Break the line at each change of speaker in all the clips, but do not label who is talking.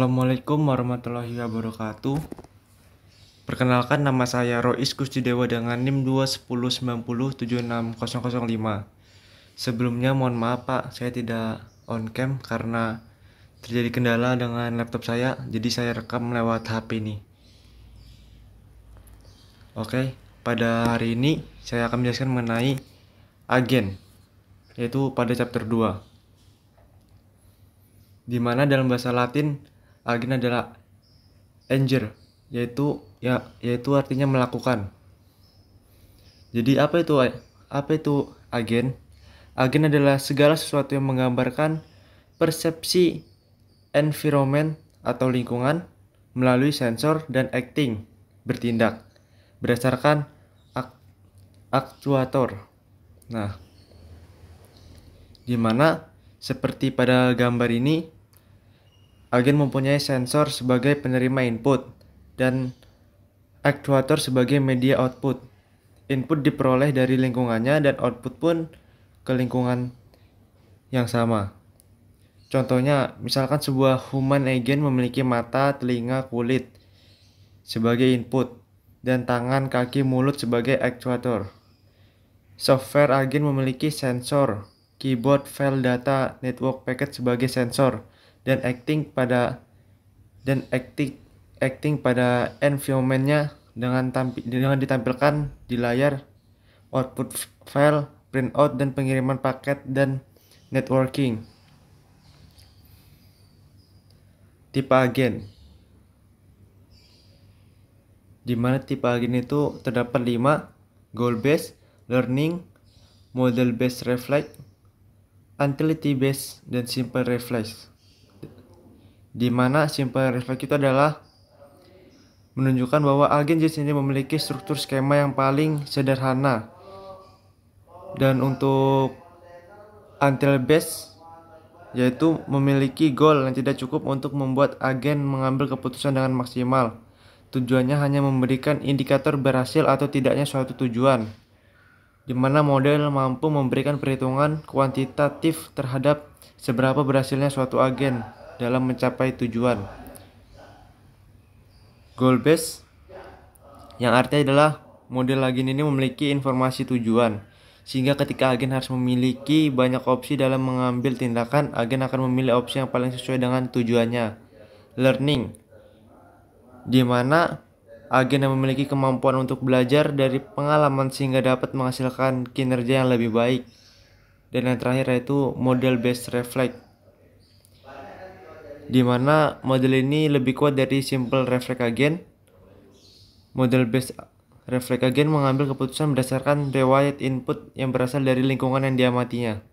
Assalamualaikum warahmatullahi wabarakatuh. Perkenalkan, nama saya Rois Kusdidewa dengan NIM 21090760005. Sebelumnya mohon maaf Pak, saya tidak on cam karena terjadi kendala dengan laptop saya, jadi saya rekam lewat HP ini. Oke, pada hari ini saya akan menjelaskan mengenai agen, yaitu pada chapter 2. Di mana dalam bahasa Latin agen adalah anger, yaitu artinya melakukan. Jadi apa itu agen? Agen adalah segala sesuatu yang menggambarkan persepsi environment atau lingkungan melalui sensor dan acting, bertindak berdasarkan aktuator. Nah, di mana seperti pada gambar ini, agen mempunyai sensor sebagai penerima input dan aktuator sebagai media output. Input diperoleh dari lingkungannya dan output pun ke lingkungan yang sama. Contohnya, misalkan sebuah human agent memiliki mata, telinga, kulit sebagai input dan tangan, kaki, mulut sebagai aktuator. Software agen memiliki sensor, keyboard, file, data, network packet sebagai sensor dan acting pada environment-nya dengan ditampilkan di layar, output file, printout, dan pengiriman paket dan networking. Tipe agen, di mana tipe agen itu terdapat 5: goal based, learning, model based reflex, utility based, dan simple reflex. Di mana simple reflex itu adalah menunjukkan bahwa agen jenis ini memiliki struktur skema yang paling sederhana. Dan untuk until based, yaitu memiliki goal yang tidak cukup untuk membuat agen mengambil keputusan dengan maksimal. Tujuannya hanya memberikan indikator berhasil atau tidaknya suatu tujuan, di mana model mampu memberikan perhitungan kuantitatif terhadap seberapa berhasilnya suatu agen dalam mencapai tujuan. Goal based, yang artinya adalah model agen ini memiliki informasi tujuan, sehingga ketika agen harus memiliki banyak opsi dalam mengambil tindakan, agen akan memilih opsi yang paling sesuai dengan tujuannya. Learning, di mana agen yang memiliki kemampuan untuk belajar dari pengalaman sehingga dapat menghasilkan kinerja yang lebih baik. Dan yang terakhir yaitu model based reflex, di mana model ini lebih kuat dari simple reflex agen. Model based reflex agen mengambil keputusan berdasarkan riwayat input yang berasal dari lingkungan yang diamatinya.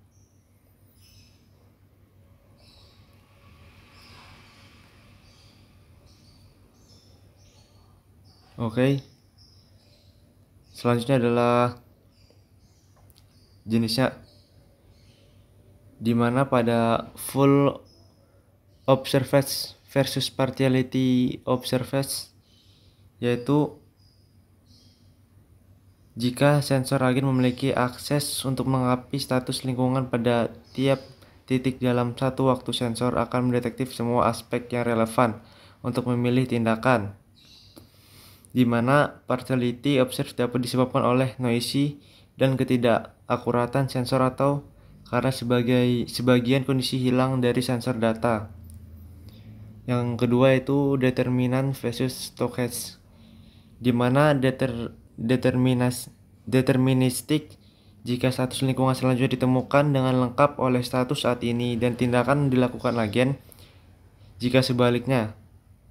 Oke. Selanjutnya adalah jenisnya, di mana pada full observance versus partiality observance, yaitu jika sensor agen memiliki akses untuk mengetahui status lingkungan pada tiap titik dalam satu waktu, sensor akan mendeteksi semua aspek yang relevan untuk memilih tindakan. Di mana partiality observed dapat disebabkan oleh noisy dan ketidakakuratan sensor atau karena sebagian kondisi hilang dari sensor data. Yang kedua itu determinant versus stochastic, di mana deterministik jika status lingkungan selanjutnya ditemukan dengan lengkap oleh status saat ini dan tindakan dilakukan agen. Jika sebaliknya,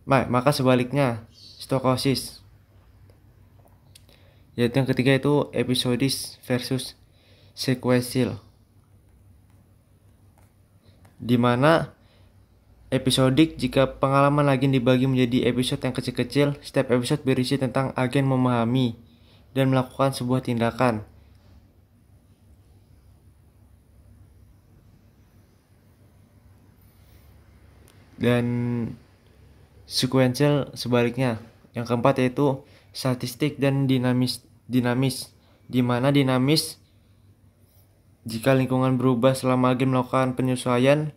maka sebaliknya stochastic. Yaitu yang ketiga itu episodis versus sequential, di mana episodik jika pengalaman agen dibagi menjadi episode yang kecil-kecil. Setiap episode berisi tentang agen memahami dan melakukan sebuah tindakan. Dan sequential sebaliknya. Yang keempat yaitu statistik dan dinamis, di mana dinamis jika lingkungan berubah selama agen melakukan penyesuaian.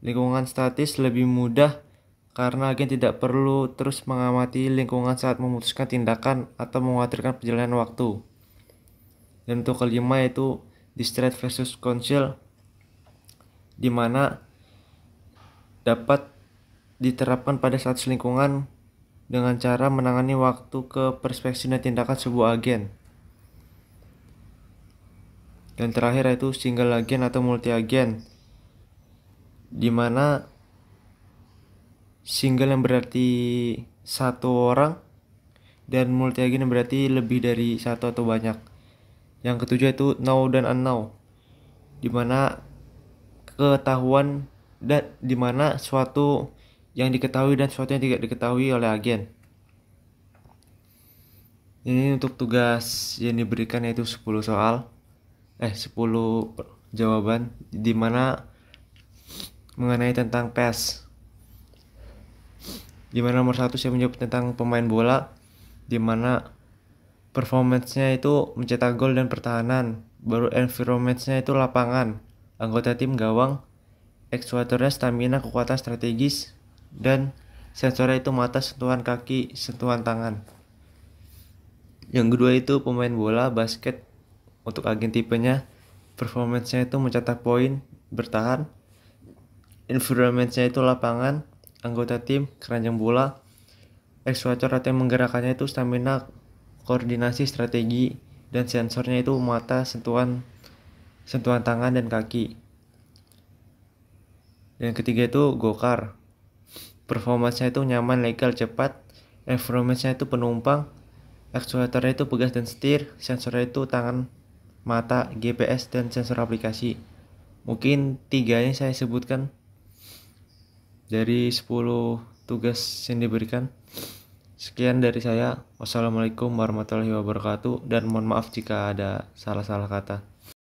Lingkungan statis lebih mudah karena agen tidak perlu terus mengamati lingkungan saat memutuskan tindakan atau mengkhawatirkan perjalanan waktu. Dan untuk kelima yaitu Distress versus Counsel, di mana dapat diterapkan pada status lingkungan dengan cara menangani waktu ke perspektif dan tindakan sebuah agen. Dan terakhir yaitu single agen atau multi agen, di mana single yang berarti satu orang dan multi agen yang berarti lebih dari satu atau banyak. Yang ketujuh itu know dan unknown, di mana ketahuan dan di mana suatu yang diketahui dan suatu yang tidak diketahui oleh agen. Ini untuk tugas yang diberikan yaitu 10 soal 10 jawaban, di mana mengenai tentang PES. Di mana nomor 1 saya menjawab tentang pemain bola, di mana performance-nya itu mencetak gol dan pertahanan. Baru environment-nya itu lapangan, anggota tim, gawang, actuatornya stamina, kekuatan strategis, dan sensornya itu mata, sentuhan kaki, sentuhan tangan. Yang kedua itu pemain bola basket, untuk agen tipenya performance-nya itu mencetak poin, bertahan, environment-nya itu lapangan, anggota tim, keranjang bola, actuator atau yang menggerakkannya itu stamina, koordinasi, strategi, dan sensornya itu mata, sentuhan tangan dan kaki. Yang ketiga itu go-kart, performance-nya itu nyaman, legal, cepat, environment-nya itu penumpang, actuatornya itu pegas dan setir, sensornya itu tangan, mata, GPS, dan sensor aplikasi. Mungkin 3 ini saya sebutkan dari 10 tugas yang diberikan. Sekian dari saya. Wassalamualaikum warahmatullahi wabarakatuh, dan mohon maaf jika ada salah-salah kata.